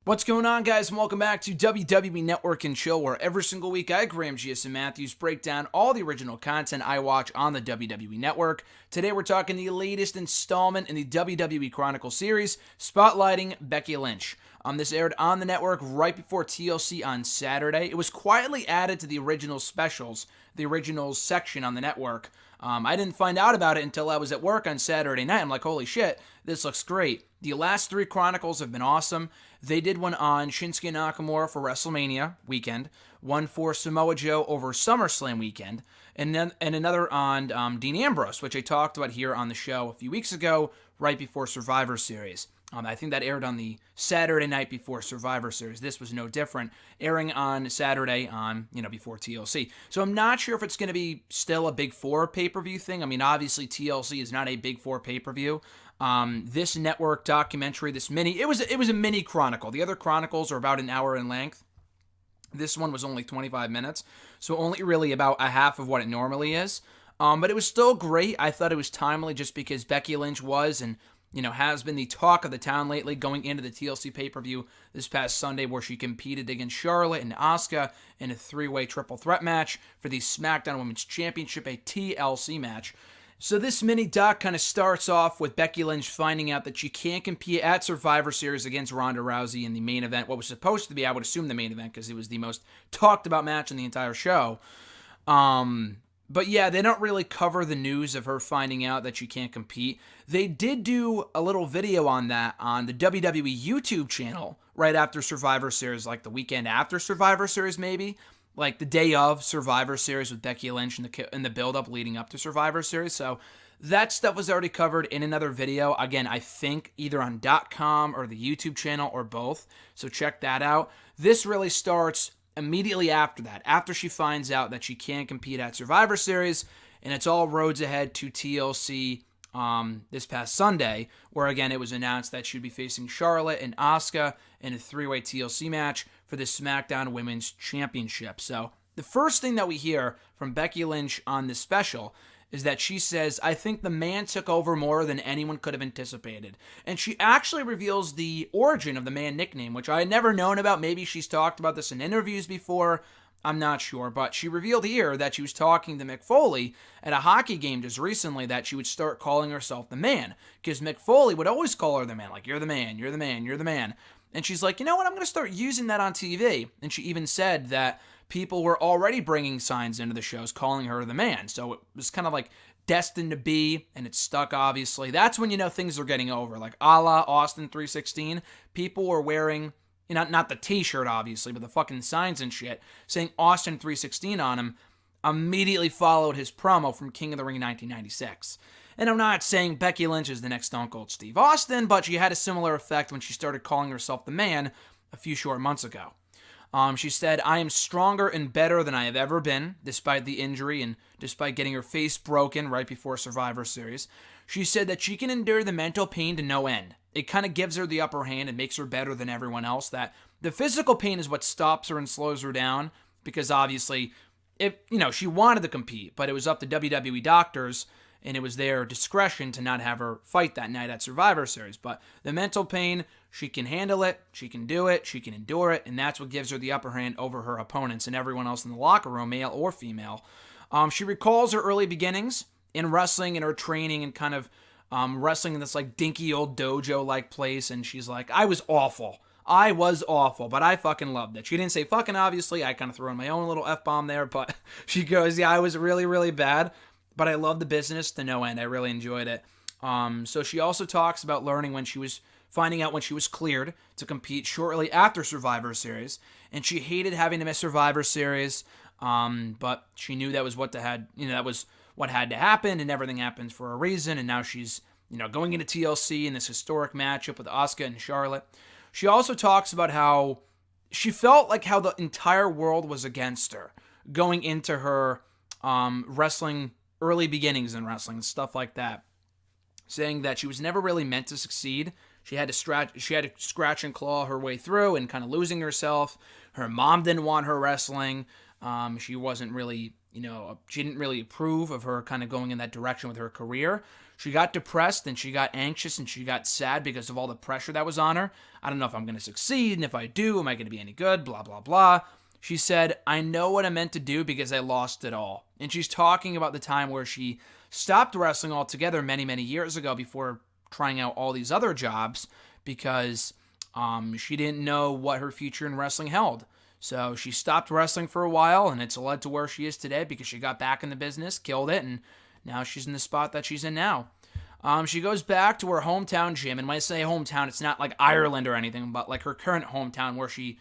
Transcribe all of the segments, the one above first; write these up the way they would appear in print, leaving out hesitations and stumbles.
What's going on, guys, and welcome back to WWE Network and Chill, where every single week I, Graham GSM Matthews, break down all the original content I watch on the WWE Network. Today we're talking the latest installment in the WWE Chronicle series, spotlighting Becky Lynch. This aired on the network right before TLC on Saturday. It was quietly added to the original specials, the original section on the network. I didn't find out about it until I was at work on Saturday night. I'm like, holy shit, this looks great. The last three Chronicles have been awesome. They did one on Shinsuke Nakamura for WrestleMania weekend, one for Samoa Joe over SummerSlam weekend, and another on Dean Ambrose, which I talked about here on the show a few weeks ago, right before Survivor Series. I think that aired on the Saturday night before Survivor Series. This was no different, airing on Saturday before TLC. So I'm not sure if it's going to be still a Big Four pay-per-view thing. I mean, obviously TLC is not a Big Four pay-per-view. This network documentary, it was a mini chronicle. The other chronicles are about an hour in length. This one was only 25 minutes, so only really about a half of what it normally is. But it was still great. I thought it was timely just because Becky Lynch was and has been the talk of the town lately going into the TLC pay-per-view this past Sunday, where she competed against Charlotte and Asuka in a three-way triple threat match for the SmackDown Women's Championship, a TLC match. So this mini doc kind of starts off with Becky Lynch finding out that she can't compete at Survivor Series against Ronda Rousey in the main event, what was supposed to be, I would assume, the main event, because it was the most talked about match in the entire show. But yeah, they don't really cover the news of her finding out that she can't compete. They did do a little video on that on the WWE YouTube channel right after Survivor Series, like the weekend after Survivor Series maybe, like the day of Survivor Series with Becky Lynch and the build-up leading up to Survivor Series. So that stuff was already covered in another video. Again, I think either on .com or the YouTube channel or both. So check that out. This really starts immediately after that, after she finds out that she can't compete at Survivor Series, and it's all roads ahead to TLC this past Sunday, where again it was announced that she'd be facing Charlotte and Asuka in a three-way TLC match for the SmackDown Women's Championship. So the first thing that we hear from Becky Lynch on this special is that she says, "I think the man took over more than anyone could have anticipated." And she actually reveals the origin of the man nickname, which I had never known about. Maybe she's talked about this in interviews before. I'm not sure. But she revealed here that she was talking to Mick Foley at a hockey game just recently, that she would start calling herself the man. Because Mick Foley would always call her the man. Like, you're the man, you're the man, you're the man. And she's like, you know what, I'm going to start using that on TV. And she even said that people were already bringing signs into the shows calling her the man. So it was kind of like destined to be, and it stuck, obviously. That's when things are getting over. Like a la Austin 316, people were wearing, not the t-shirt, obviously, but the fucking signs and shit saying Austin 316 on them. Immediately followed his promo from King of the Ring 1996. And I'm not saying Becky Lynch is the next Stone Cold Steve Austin, but she had a similar effect when she started calling herself the man a few short months ago. She said, "I am stronger and better than I have ever been, despite the injury and despite getting her face broken right before Survivor Series." She said that she can endure the mental pain to no end. It kind of gives her the upper hand and makes her better than everyone else. That the physical pain is what stops her and slows her down, because obviously, she wanted to compete, but it was up to WWE doctors, and it was their discretion to not have her fight that night at Survivor Series. But the mental pain, she can handle it, she can do it, she can endure it, and that's what gives her the upper hand over her opponents and everyone else in the locker room, male or female. She recalls her early beginnings in wrestling and her training and kind of wrestling in this like dinky old dojo-like place, and she's like, I was awful, but I fucking loved it. She didn't say fucking, obviously. I kind of threw in my own little F-bomb there, but she goes, yeah, I was really, really bad, but I loved the business to no end. I really enjoyed it. So she also talks about finding out when she was cleared to compete shortly after Survivor Series, and she hated having to miss Survivor Series, but she knew that was what had to happen, and everything happens for a reason, and now she's going into TLC in this historic matchup with Asuka and Charlotte. She also talks about how she felt like how the entire world was against her going into her wrestling, early beginnings in wrestling, stuff like that, saying that she was never really meant to succeed. She had to scratch and claw her way through and kind of losing herself. Her mom didn't want her wrestling. She wasn't really, she didn't really approve of her kind of going in that direction with her career. She got depressed and she got anxious and she got sad because of all the pressure that was on her. I don't know if I'm going to succeed, and if I do, am I going to be any good, blah, blah, blah. She said, I know what I meant to do because I lost it all. And she's talking about the time where she stopped wrestling altogether many, many years ago before trying out all these other jobs because she didn't know what her future in wrestling held. So she stopped wrestling for a while, and it's led to where she is today because she got back in the business, killed it, and now she's in the spot that she's in now. She goes back to her hometown gym, and when I say hometown, it's not like Ireland or anything, but like her current hometown where she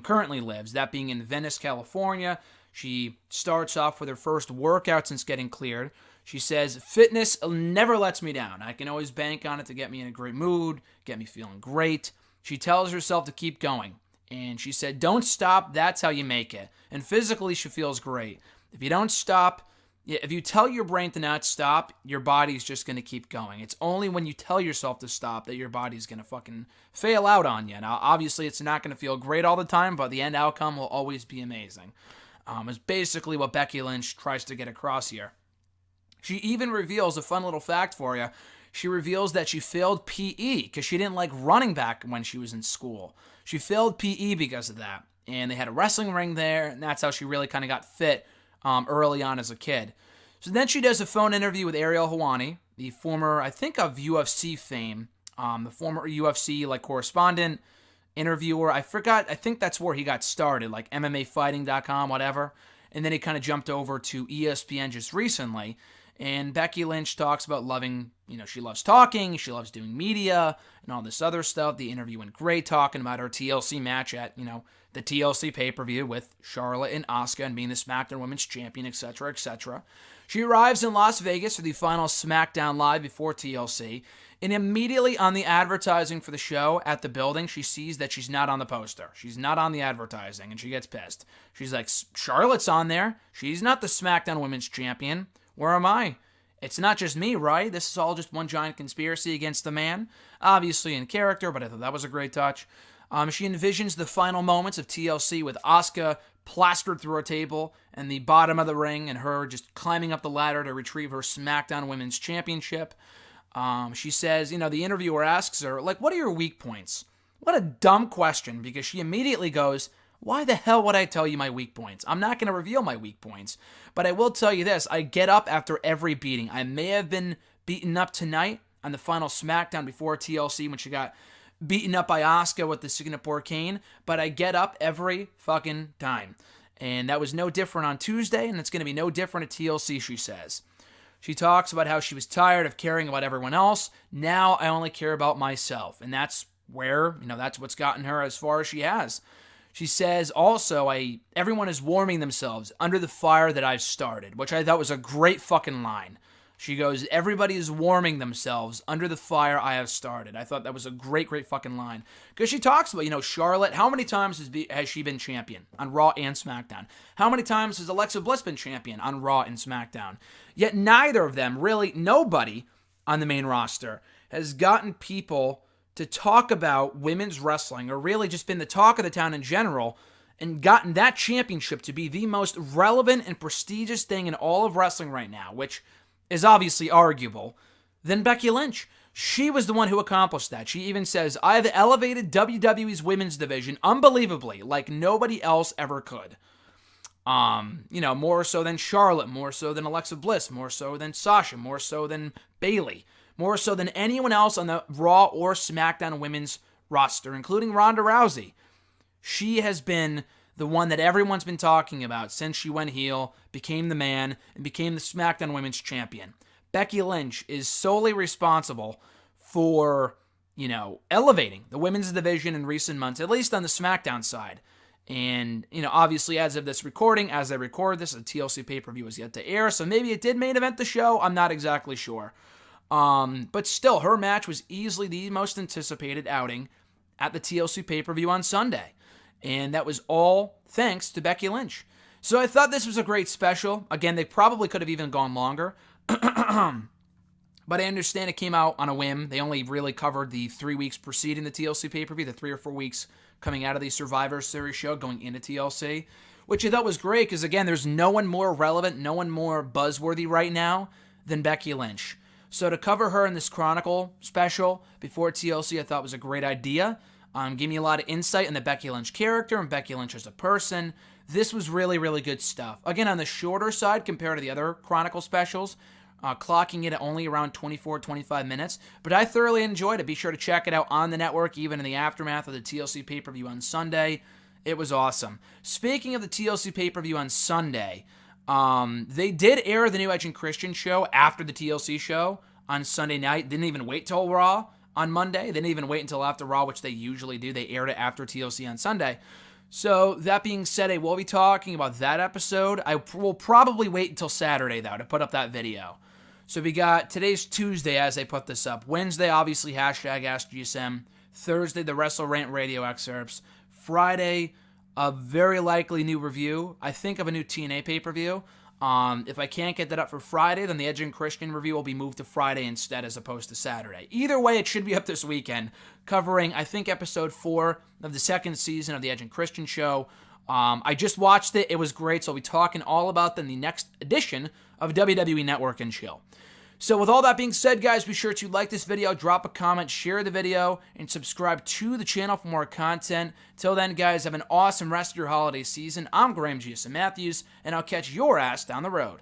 currently lives, that being in Venice, California. She starts off with her first workout since getting cleared. She says, fitness never lets me down. I can always bank on it to get me in a great mood, get me feeling great. She tells herself to keep going. And she said, don't stop, that's how you make it. And physically, she feels great. If you don't stop, if you tell your brain to not stop, your body's just going to keep going. It's only when you tell yourself to stop that your body's going to fucking fail out on you. Now, obviously, it's not going to feel great all the time, but the end outcome will always be amazing. Is basically what Becky Lynch tries to get across here. She even reveals a fun little fact for you. She reveals that she failed PE because she didn't like running back when she was in school. She failed PE because of that. And they had a wrestling ring there, and that's how she really kind of got fit early on as a kid. So then she does a phone interview with Ariel Helwani, the former, I think, of UFC fame, the former UFC correspondent, interviewer. I think that's where he got started, like MMAfighting.com, whatever. And then he kind of jumped over to ESPN just recently. And Becky Lynch talks about loving, she loves talking, she loves doing media, and all this other stuff. The interview went great, talking about her TLC match at, the TLC pay-per-view with Charlotte and Asuka and being the SmackDown Women's Champion, etc., etc. She arrives in Las Vegas for the final SmackDown Live before TLC, and immediately on the advertising for the show at the building, she sees that she's not on the poster. She's not on the advertising, and she gets pissed. She's like, Charlotte's on there. She's not the SmackDown Women's Champion. Where am I? It's not just me, right? This is all just one giant conspiracy against the man. Obviously in character, but I thought that was a great touch. She envisions the final moments of TLC with Asuka plastered through a table and the bottom of the ring and her just climbing up the ladder to retrieve her SmackDown Women's Championship. She says, the interviewer asks her, what are your weak points? What a dumb question, because she immediately goes, why the hell would I tell you my weak points? I'm not going to reveal my weak points. But I will tell you this. I get up after every beating. I may have been beaten up tonight on the final SmackDown before TLC when she got beaten up by Asuka with the Singapore cane. But I get up every fucking time. And that was no different on Tuesday, and it's going to be no different at TLC, she says. She talks about how she was tired of caring about everyone else. Now I only care about myself. And that's where, that's what's gotten her as far as she has. She says also, everyone is warming themselves under the fire that I've started, which I thought was a great fucking line. She goes, everybody is warming themselves under the fire I have started. I thought that was a great, great fucking line. Because she talks about, Charlotte, how many times has she been champion on Raw and SmackDown? How many times has Alexa Bliss been champion on Raw and SmackDown? Yet neither of them, really nobody on the main roster, has gotten people to talk about women's wrestling, or really just been the talk of the town in general, and gotten that championship to be the most relevant and prestigious thing in all of wrestling right now, which is obviously arguable, than Becky Lynch. She was the one who accomplished that. She even says, I have elevated WWE's women's division unbelievably, like nobody else ever could. More so than Charlotte, more so than Alexa Bliss, more so than Sasha, more so than Bayley, more so than anyone else on the Raw or SmackDown women's roster, including Ronda Rousey. She has been the one that everyone's been talking about since she went heel, became the man, and became the SmackDown Women's Champion. Becky Lynch is solely responsible for, elevating the women's division in recent months, at least on the SmackDown side. And, obviously as of this recording, as I record this, the TLC pay-per-view is yet to air, so maybe it did main event the show, I'm not exactly sure. But still, her match was easily the most anticipated outing at the TLC pay-per-view on Sunday. And that was all thanks to Becky Lynch. So I thought this was a great special. Again, they probably could have even gone longer. But I understand it came out on a whim. They only really covered the 3 weeks preceding the TLC pay-per-view, the 3 or 4 weeks coming out of the Survivor Series show going into TLC, which I thought was great because, again, there's no one more relevant, no one more buzzworthy right now than Becky Lynch. So to cover her in this Chronicle special before TLC, I thought was a great idea. Gave me a lot of insight in the Becky Lynch character and Becky Lynch as a person. This was really, really good stuff. Again, on the shorter side compared to the other Chronicle specials, clocking it at only around 24, 25 minutes. But I thoroughly enjoyed it. Be sure to check it out on the network, even in the aftermath of the TLC pay-per-view on Sunday. It was awesome. Speaking of the TLC pay-per-view on Sunday, they did air the new Edge and Christian show after the TLC show on Sunday night. Didn't even wait till Raw on Monday. They didn't even wait until after Raw, which they usually do. They aired it after TLC on Sunday. So that being said, I will be talking about that episode. I will probably wait until Saturday, though, to put up that video. So we got today's Tuesday as I put this up. Wednesday, obviously, hashtag AskGSM. Thursday, the Wrestle Rant radio excerpts. Friday, a very likely new review, I think, of a new TNA pay-per-view. If I can't get that up for Friday, then the Edge and Christian review will be moved to Friday instead as opposed to Saturday. Either way, it should be up this weekend, covering, I think, episode 4 of the second season of the Edge and Christian show. I just watched it. It was great, so I'll be talking all about that in the next edition of WWE Network and Chill. So with all that being said, guys, be sure to like this video, drop a comment, share the video, and subscribe to the channel for more content. Till then, guys, have an awesome rest of your holiday season. I'm Graham GSM Matthews, and I'll catch your ass down the road.